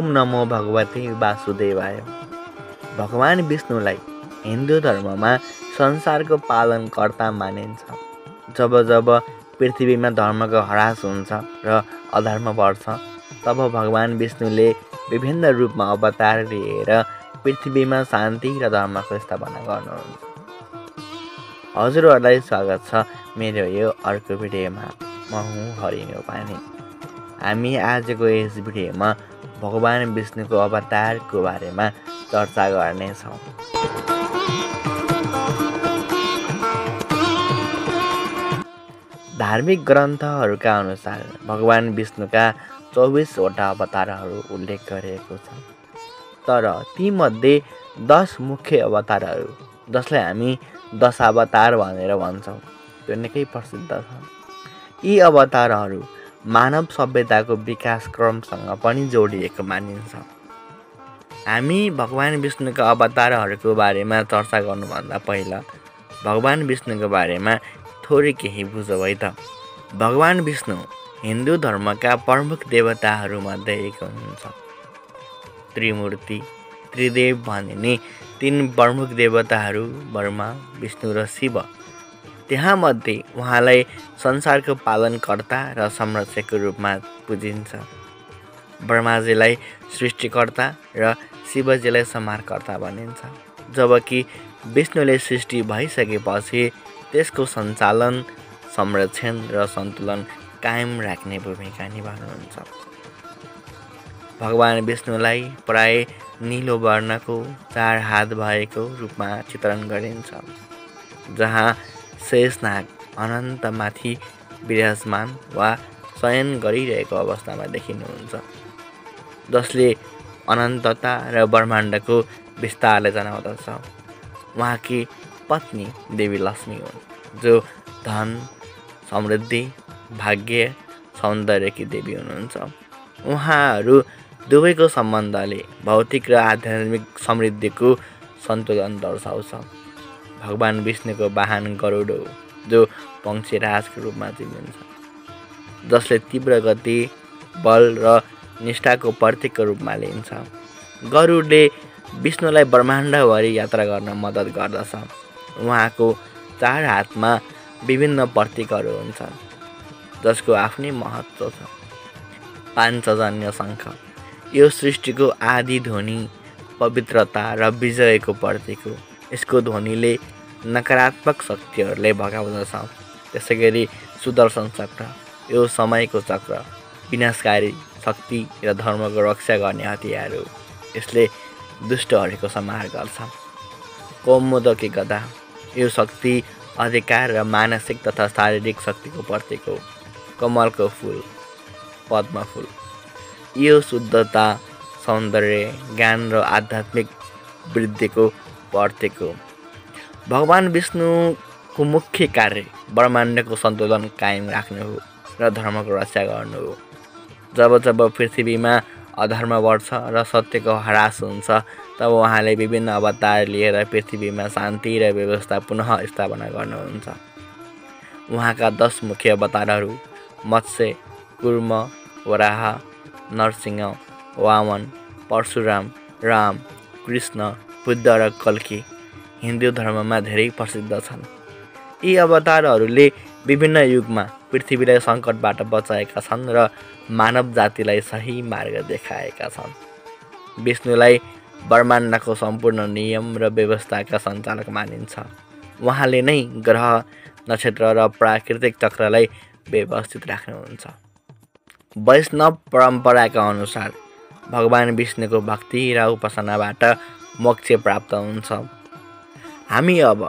नमो भगवते वासुदेवाय। भगवान विष्णुलाई हिन्दू धर्ममा संसारको पालनकर्ता मानिन्छ। जब जब पृथ्वीमा धर्मको ह्रास हुन्छ र अधर्म बढ्छ, तब भगवान विष्णुले विभिन्न रूपमा अवतार लिएर पृथ्वीमा शान्ति र धर्मको स्थापना गर्नुहुन्छ। हजुरहरूलाई स्वागत छ मेरो यो अर्को भिडियोमा। म हुँ हरि नेपाली। हामी आजको यस भिडियोमा भगवान विष्णुको अवतारको बारेमा चर्चा गर्नेछौँ। धार्मिक ग्रन्थहरूका अनुसार भगवान विष्णुका 24वटा अवतारहरू उल्लेख गरिएको छ। तर तीमध्ये 10 मुख्य अवतारहरू, जसलाई हामी दशावतार भनेर भन्छौँ, त्यो निकै प्रसिद्ध छ। यी अवतारहरू मानव सभ्यताको विकास क्रमसँग पनि जोडिएको मानिन्छ। हामी भगवान विष्णुका अवतारहरूको बारेमा चर्चा गर्नुभन्दा पहिला भगवान विष्णुको बारेमा थोरै केही बुझौँ है त। भगवान विष्णु हिन्दू धर्मका प्रमुख देवताहरूमध्ये एक हुनुहुन्छ। त्रिमूर्ति, त्रिदेव भनिने 3 प्रमुख देवताहरू ब्रह्मा, विष्णु र शिव। त्यहाँमध्ये उहाँलाई संसारको पालनकर्ता र संरक्षकको रूपमा पुजिन्छ। ब्रह्माजीलाई सृष्टिकर्ता र शिवजीलाई संहारकर्ता भनिन्छ। जबकि विष्णुले सृष्टि भइसकेपछि त्यसको सञ्चालन, संरक्षण र सन्तुलन कायम राख्ने भूमिका निभाउनुहुन्छ। भगवान विष्णुलाई प्राय नीलो वर्णको 4 हात भएको रूपमा चित्रण गरिन्छ, जहाँ शेषनाग अनन्तमाथि विराजमान वा शयन गरिरहेको अवस्थामा देखिनुहुन्छ, जसले अनन्तता र ब्रह्माण्डको विस्तारलाई जनाउँदछ। उहाँकी पत्नी देवी लक्ष्मी हुन्, जो धन, समृद्धि, भाग्य, सौन्दर्यकी देवी हुनुहुन्छ। उहाँहरू दुवैको सम्बन्धले भौतिक र आध्यात्मिक समृद्धिको सन्तुलन दर्शाउँछ। भगवान विष्णुको वाहन गरुड हो, जो पक्षीराजको रूपमा चिनिन्छ, जसले तीव्र गति, बल र निष्ठाको प्रतीकको रूपमा लिन्छ। गरुडले विष्णुलाई ब्रह्माण्डभरि यात्रा गर्न मद्दत गर्दछ। उहाँको 4 हातमा विभिन्न प्रतीकहरू हुन्छन्, जसको आफ्नै महत्त्व छ। पाञ्चजन्य शङ्ख यो सृष्टिको आदि ध्वनि, पवित्रता र विजयको प्रतीक हो। यसको ध्वनिले नकारात्मक शक्तिहरूलाई भगाउँदछ। त्यसैगरी सुदर्शन चक्र यो समयको चक्र, विनाशकारी शक्ति र धर्मको रक्षा गर्ने हतियार हो। यसले दुष्टहरूको संहार गर्छ। कौमुदकी गदा यो शक्ति, अधिकार र मानसिक तथा शारीरिक शक्तिको प्रतीक हो। कमलको फुल, पद्म फुल यो शुद्धता, सौन्दर्य, ज्ञान र आध्यात्मिक वृद्धिको प्रतीक हो। भगवान विष्णुको मुख्य कार्य ब्रह्माण्डको सन्तुलन कायम राख्नु हो र धर्मको रक्षा गर्नु हो। जब जब पृथ्वीमा अधर्म बढ्छ र सत्यको ह्रास हुन्छ, तब उहाँले विभिन्न अवतार लिएर पृथ्वीमा शान्ति र व्यवस्था पुनः स्थापना गर्नुहुन्छ। उहाँका 10 मुख्य अवतारहरू मत्स्य, कुर्म, वराह, नरसिंह, वामन, परशुराम, राम, कृष्ण, बुद्ध र कल्की हिन्दू धर्ममा धेरै प्रसिद्ध छन्। यी अवतारहरूले विभिन्न युगमा पृथ्वीलाई सङ्कटबाट बचाएका छन् र मानव जातिलाई सही मार्ग देखाएका छन्। विष्णुलाई ब्रह्माण्डको सम्पूर्ण नियम र व्यवस्थाका सञ्चालक मानिन्छ। उहाँले नै ग्रह, नक्षत्र र प्राकृतिक चक्रलाई व्यवस्थित राख्नुहुन्छ। वैष्णव परम्पराका अनुसार भगवान विष्णुको भक्ति र उपासनाबाट मोक्ष प्राप्त हुन्छ। हामी अब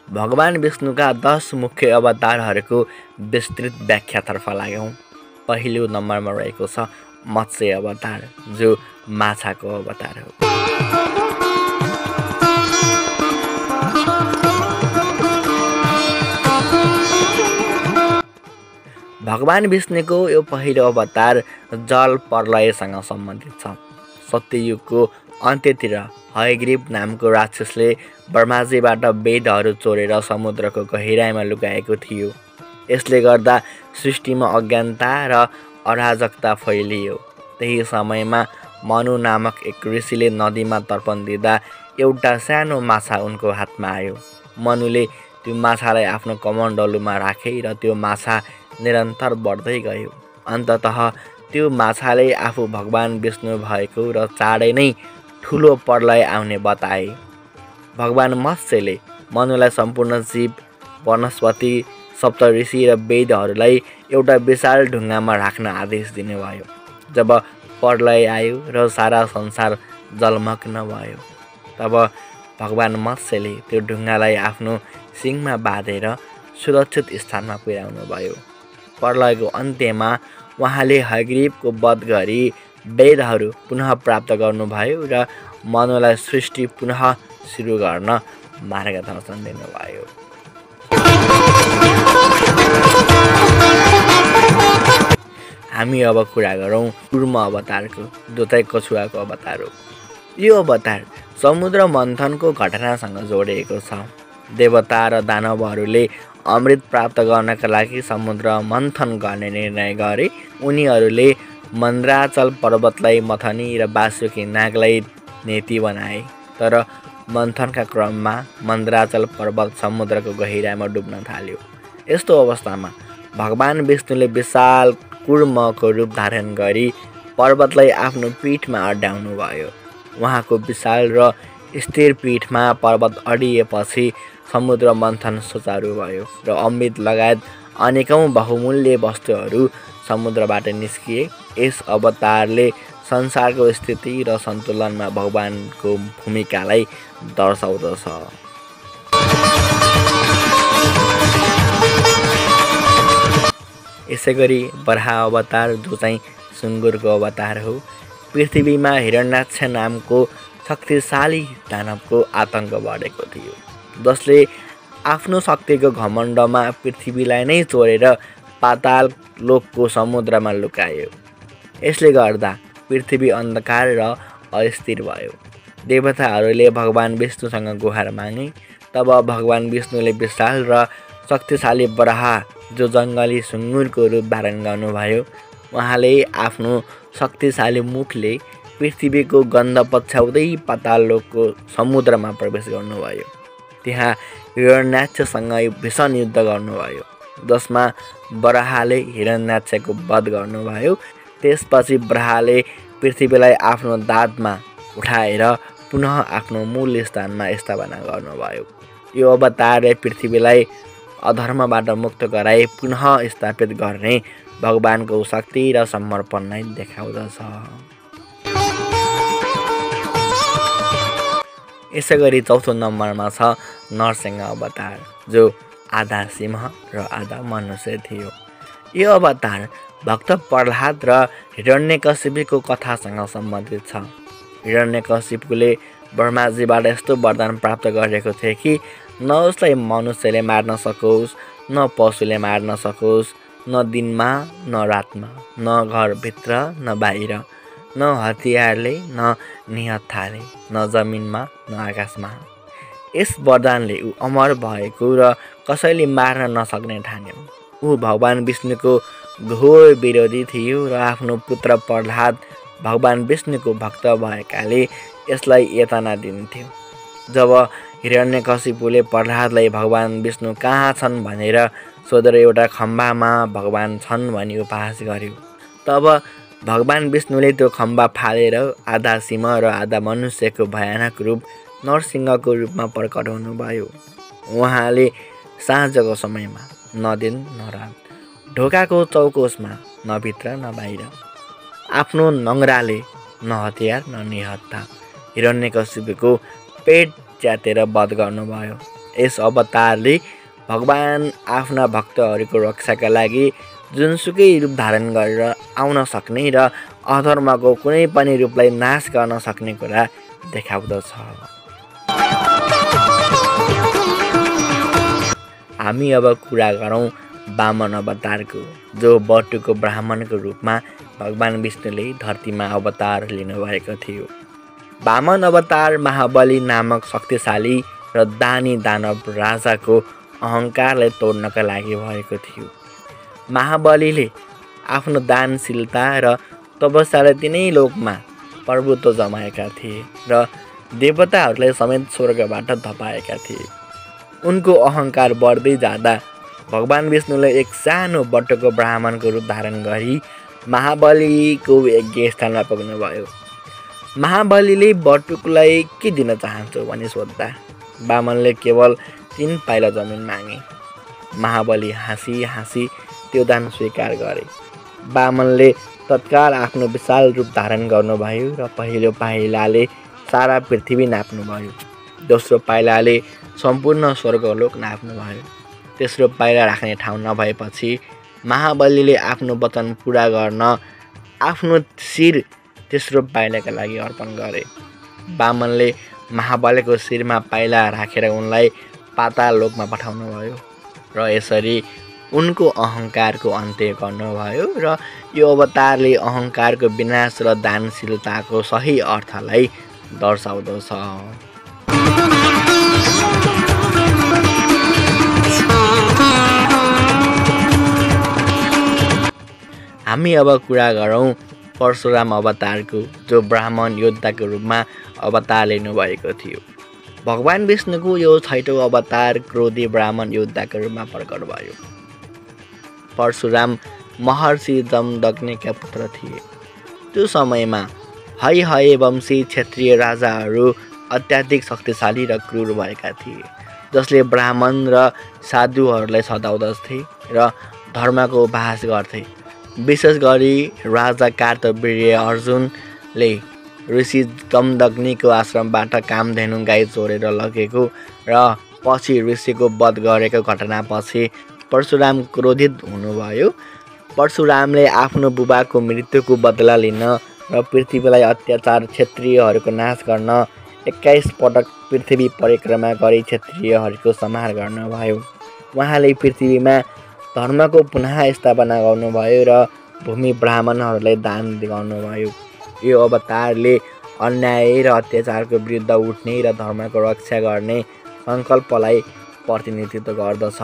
भगवान विष्णुका 10 मुख्य अवतारहरूको विस्तृत व्याख्यातर्फ लाग्यौँ। पहिलो नम्बरमा रहेको छ मत्स्य अवतार, जो माछाको अवतार हो। भगवान विष्णुको यो पहिलो अवतार जल प्रलयसँग सम्बन्धित छ। सत्ययुगको अन्त्यतिर हयग्रीव नामको राक्षसले ब्रह्माजीबाट वेदहरू चोरेर समुद्रको गहिराइमा लुकाएको थियो। यसले गर्दा सृष्टिमा अज्ञानता र अराजकता फैलियो। त्यही समयमा मनु नामक एक ऋषिले नदीमा तर्पण दिँदा एउटा सानो माछा उनको हातमा आयो। मनुले त्यो माछालाई आफ्नो कमण्डलुमा राखे र त्यो माछा निरन्तर बढ्दै गयो। अन्ततः त्यो माछाले आफू भगवान विष्णु भएको र चाँडै नै ठुलो प्रलय आउने बताए। भगवान मत्स्यले मनुलाई सम्पूर्ण जीव, वनस्पति, सप्तऋषि र वेदहरूलाई एउटा विशाल ढुङ्गामा राख्न आदेश दिनुभयो। जब प्रलय आयो र सारा संसार जलमग्न भयो, तब भगवान मत्स्यले त्यो ढुङ्गालाई आफ्नो सिङमा बाँधेर सुरक्षित स्थानमा पुर्याउनु भयो। प्रलयको अन्त्यमा उहाँले हयग्रीवको वध गरी वेदहरू पुनः प्राप्त गर्नुभयो र मनुलाई सृष्टि पुनः सुरु गर्न मार्गदर्शन दिनुभयो। हामी अब कुरा गरौँ कुर्म अवतारको, जो चाहिँ कछुवाको अवतार हो। यो अवतार समुद्र मन्थनको घटनासँग जोडिएको छ। देवता र दानवहरूले अमृत प्राप्त गर्नका लागि समुद्र मन्थन गर्ने निर्णय गरे। उनीहरूले मन्द्राचल पर्वतलाई मथनी र वासुकी नागलाई नेति बनाए। तर मन्थनका क्रममा मन्द्राचल पर्वत समुद्रको गहिराइमा डुब्न थाल्यो। यस्तो अवस्थामा भगवान विष्णुले विशाल कुर्मको रूप धारण गरी पर्वतलाई आफ्नो पीठमा अड्याउनु भयो। उहाँको विशाल र स्थिर पीठमा पर्वत अडिएपछि समुद्र मन्थन सुचारु भयो र अमृत लगायत अनेकौं बहुमूल्य वस्तुहरू समुद्रबाट निस्किए। यस अवतारले संसारको स्थिति र सन्तुलनमा भगवानको भूमिकालाई दर्शाउँदछ। यसैगरी बराह अवतार, जो चाहिँ सुँगुरको अवतार हो, पृथ्वीमा हिरण्याक्ष नामको शक्तिशाली दानवको आतंक बढेको थियो, जसले आफ्नो शक्तिको घमण्डमा पृथ्वीलाई नै चोरेर पाताल लोकको समुद्रमा लुकायो। यसले गर्दा पृथ्वी अन्धकार र अस्थिर भयो। देवताहरूले भगवान विष्णुसँग गुहार मागे। तब भगवान विष्णुले विशाल र शक्तिशाली बराह, जो जङ्गली सुँगुरको रूप धारण गर्नुभयो। उहाँले आफ्नो शक्तिशाली मुखले पृथ्वीको गन्ध पछ्याउँदै पाताल लोकको समुद्रमा प्रवेश गर्नुभयो। त्यहाँ हिरण्याक्षसँग भीषण युद्ध गर्नुभयो, जसमा बराहले हिरण्याक्षको वध गर्नुभयो। त्यसपछि बराहले पृथ्वीलाई आफ्नो दाँतमा उठाएर पुनः आफ्नो मूल स्थानमा स्थापना गर्नुभयो। यो अवतारले पृथ्वीलाई अधर्मबाट मुक्त गराई पुनः स्थापित गर्ने भगवानको शक्ति र समर्पणलाई देखाउँदछ। यसैगरी चौथो नम्बरमा छ नरसिंह अवतार, जो आधा सिंह र आधा मनुष्य थियो। यो अवतार भक्त प्रह्लाद र हिरण्यकशिपुको कथासँग सम्बन्धित छ। हिरण्यकशिपुले ब्रह्माजीबाट यस्तो वरदान प्राप्त गरेको थियो कि न उसलाई मनुष्यले मार्न सकोस्, न पशुले मार्न सकोस्, न दिनमा न रातमा, न घरभित्र न बाहिर, न हतियारले न निहत्थाले, न जमिनमा न आकाशमा। यस वरदानले ऊ अमर भएको र कसैले मार्न नसक्ने ठान्यो। ऊ भगवान विष्णुको घोर विरोधी थियो र आफ्नो पुत्र प्रह्लाद भगवान विष्णुको भक्त भएकाले यसलाई यातना दिन्थ्यो। जब हिरण्यकशिपुले प्रह्लादलाई भगवान विष्णु कहाँ छन् भनेर सोधेर एउटा खम्बामा भगवान छन् भनी उपहास गर्यो, तब भगवान विष्णुले त्यो खम्बा फालेर आधा सिंह र आधा मनुष्यको भयानक रूप नरसिंहको रूपमा प्रकट हुनुभयो। उहाँले साँझको समयमा न दिन न रात, ढोकाको चौकोसमा न भित्र न बाहिर, आफ्नो नङ्ग्राले न हतियार न निहत्था हिरण्यकशिपुको पेट च्यातेर वध गर्नुभयो। यस अवतारले भगवान आफ्ना भक्तहरूको रक्षाका लागि जुनसुकै रूप धारण गरेर आउन सक्ने र अधर्मको कुनै पनि रूपलाई नाश गर्न सक्ने कुरा देखाउँदछ। हामी अब कुरा गरौँ वामन अवतारको, जो बटुको ब्राह्मणको रूपमा भगवान विष्णुले धरतीमा अवतार लिनुभएको थियो। वामन अवतार महाबली नामक शक्तिशाली र दानी दानव राजाको अहङ्कारलाई तोड्नका लागि भएको थियो। महाबलीले आफ्नो दानशीलता र तपस्याले तिनै लोकमा प्रभुत्व जमाएका थिए र देवताहरूलाई समेत स्वर्गबाट धपाएका थिए। उनको अहङ्कार बढ्दै जाँदा भगवान विष्णुले एक सानो बटुको ब्राह्मणको रूप धारण गरी महाबलीको यज्ञस्थानमा पुग्नुभयो। महाबलीले बटुकलाई के दिन चाहन्छौ भनी सोध्दा बामनले केवल 3 पाइला जमिन मागे। महाबली हाँसी हाँसी त्यो दान स्वीकार गरे। बामनले तत्काल आफ्नो विशाल रूप धारण गर्नुभयो र पहिलो पाइलाले सारा पृथ्वी नाप्नुभयो। दोस्रो पाइलाले सम्पूर्ण स्वर्गलोक नाप्नुभयो। तेस्रो पाइला राख्ने ठाउँ नभएपछि महाबलीले आफ्नो वचन पुरा गर्न आफ्नो शिर तेस्रो पाइलाका लागि अर्पण गरे। बामनले महाबलीको शिरमा पाइला राखेर उनलाई पाताल लोकमा पठाउनुभयो र यसरी उनको अहङ्कारको अन्त्य गर्नुभयो र यो अवतारले अहङ्कारको विनाश र दानशीलताको सही अर्थलाई दर्शाउँदछ। हामी अब कुरा गरौँ परशुराम अवतारको, जो ब्राह्मण योद्धाको रूपमा अवतार लिनुभएको थियो। भगवान विष्णुको यो 6औं अवतार क्रोधी ब्राह्मण योद्धाको रूपमा प्रकट भयो। परशुराम महर्षि जमदग्निका पुत्र थिए। त्यो समयमा है वंशी क्षेत्रीय राजाहरू अत्याधिक शक्तिशाली र क्रूर भएका थिए, जसले ब्राह्मण र साधुहरूलाई सताउँदथे र धर्मको उपहास गर्थे। विशेष गरी राजा कार्तवीर्य अर्जुनले ऋषि जमदग्निको आश्रमबाट कामधेनु गाई चोरेर लगेको र पछि ऋषिको वध गरेको घटनापछि परशुराम क्रोधित हुनुभयो। परशुरामले आफ्नो बुबाको मृत्युको बदला लिन र पृथ्वीलाई अत्याचार क्षेत्रीयहरूको नाश गर्न 21 पटक पृथ्वी परिक्रमा गरी क्षेत्रीयहरूको संहार गर्नुभयो। उहाँले पृथ्वीमा धर्मको पुनः स्थापना गर्नुभयो र भूमि ब्राह्मणहरूलाई दान गर्नुभयो। यो अवतारले अन्याय र अत्याचारको विरुद्ध उठ्ने र धर्मको रक्षा गर्ने सङ्कल्पलाई प्रतिनिधित्व गर्दछ।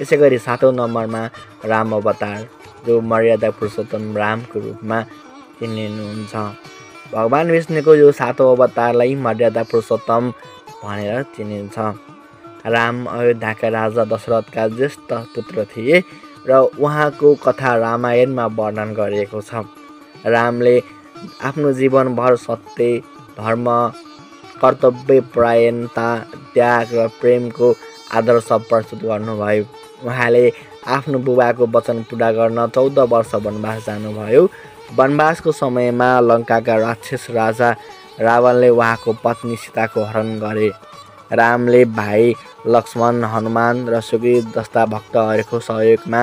यसै गरी 7औं नम्बरमा राम अवतार, जो मर्यादा पुरुषोत्तम रामको रूपमा चिनिनुहुन्छ। भगवान विष्णुको यो 7औं अवतारलाई मर्यादा पुरुषोत्तम भनेर चिनिन्छ। राम अयोध्याका राजा दशरथका ज्येष्ठ पुत्र थिए र उहाँको कथा रामायणमा वर्णन गरिएको छ। रामले आफ्नो जीवनभर सत्य, धर्म, कर्तव्यपरायणता, त्याग र प्रेमको आदर्श प्रस्तुत गर्नुभयो। उहाँले आफ्नो बुबाको वचन पुरा गर्न 14 वर्ष वनवास जानुभयो। वनवासको समयमा लङ्काका राक्षस राजा रावणले उहाँको पत्नी सीताको हरण गरे। रामले भाइ लक्ष्मण, हनुमान र सुग्रीव जस्ता भक्तहरूको सहयोगमा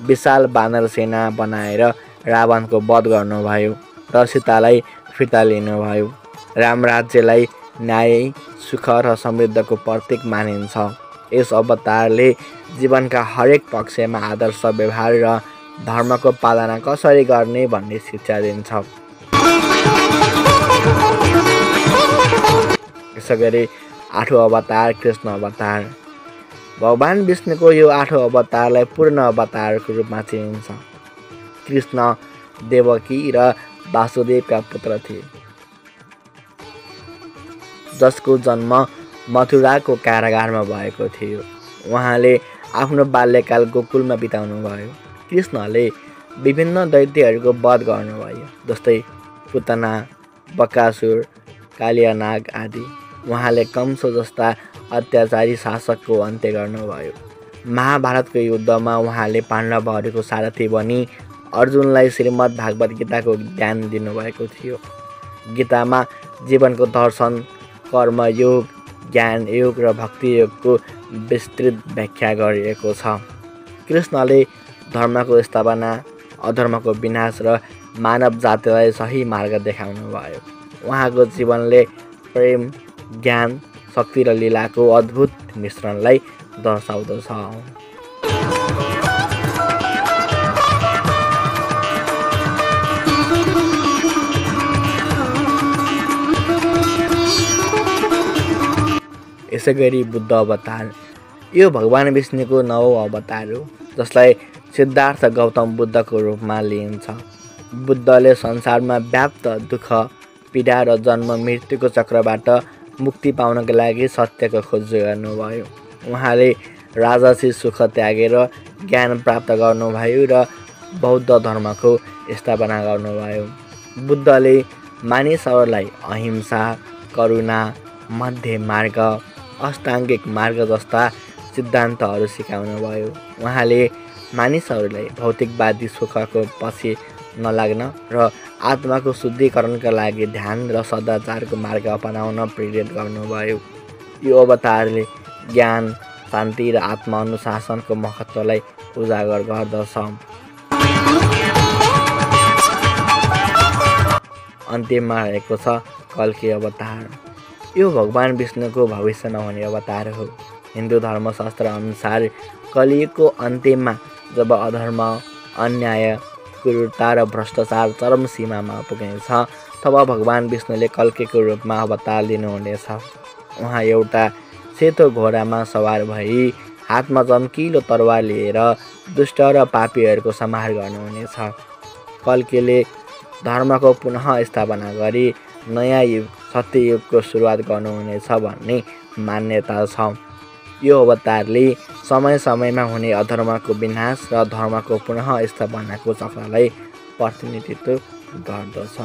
विशाल वानर सेना बनाएर रावणको वध गर्नुभयो र सीतालाई फिर्ता लिनुभयो। राम राज्यलाई न्याय, सुख र समृद्धिको प्रतीक मानिन्छ। यस अवतारले जीवनका हरेक पक्षमा आदर्श व्यवहार र धर्मको पालना कसरी गर्ने भन्ने शिक्षा दिन्छ। यसै गरी 8औं अवतार कृष्ण अवतार। भगवान विष्णुको यो 8औं अवतारलाई पूर्ण अवतारको रूपमा चिनिन्छ। कृष्ण देवकी र वासुदेवका पुत्र थिए, जसको जन्म मथुराको कारागारमा भएको थियो। उहाँले आफ्नो बाल्यकाल गोकुलमा बिताउनुभयो। कृष्णले विभिन्न दैत्यहरूको वध गर्नुभयो, जस्तै पुतना, बकासुर, कालियानाग आदि। उहाँले कंस जस्ता अत्याचारी शासकको अन्त्य गर्नुभयो। महाभारतको युद्धमा उहाँले पाण्डवहरूको सारथी बनी अर्जुनलाई श्रीमद् भागवत गीताको ज्ञान दिनुभएको थियो। गीतामा जीवनको दर्शन, कर्मयोग, ज्ञान योग र भक्ति योगको विस्तृत व्याख्या गरिएको छ। कृष्णले धर्मको स्थापना, अधर्मको विनाश र मानव जातिलाई सही मार्ग देखाउनुभयो। उहाँको जीवनले प्रेम, ज्ञान, शक्ति र लीलाको अद्भुत मिश्रणलाई दर्शाउँदछ। यसै गरी बुद्ध अवतार। यो भगवान विष्णुको 9औं अवतार हो, जसलाई सिद्धार्थ गौतम बुद्धको रूपमा लिइन्छ। बुद्धले संसारमा व्याप्त दुःख पीडा र जन्म मृत्युको चक्रबाट मुक्ति पाउनका लागि सत्यको खोज गर्नुभयो। उहाँले राजसी सुख त्यागेर ज्ञान प्राप्त गर्नुभयो र बौद्ध धर्मको स्थापना गर्नुभयो। बुद्धले मानिसहरूलाई अहिंसा, करुणा, मध्य मार्ग, अष्टाङ्गिक मार्ग जस्ता सिद्धान्तहरू सिकाउनुभयो। उहाँले मानिसहरूलाई भौतिकवादी सुखको पछि नलाग्न र आत्माको शुद्धिकरणका लागि ध्यान र सदाचारको मार्ग अपनाउन प्रेरित गर्नुभयो। यो अवतारले ज्ञान, शान्ति र आत्मअनुशासनको महत्त्वलाई उजागर गर्दछ। अन्त्यमा रहेको छ कल्की अवतार। यो भगवान विष्णुको भविष्यमा हुने अवतार हो। हिन्दू धर्मशास्त्र अनुसार कलियुगको अन्त्यमा जब अधर्म, अन्याय, क्रूरता र भ्रष्टाचार चरम सीमामा पुग्नेछ तब भगवान विष्णुले कल्कीको रूपमा अवतार लिनुहुनेछ। उहाँ एउटा सेतो घोडामा सवार भई हातमा चम्किलो तरवार लिएर दुष्ट र पापीहरूको संहार गर्नुहुनेछ। कल्कीले धर्मको पुनः स्थापना गरी नयाँ युग सत्ययुगको सुरुवात गर्नुहुनेछ भन्ने मान्यता छ। यो अवतारले समय समयमा हुने अधर्मको विनाश र धर्मको पुनः स्थापनाको चक्रलाई प्रतिनिधित्व गर्दछ।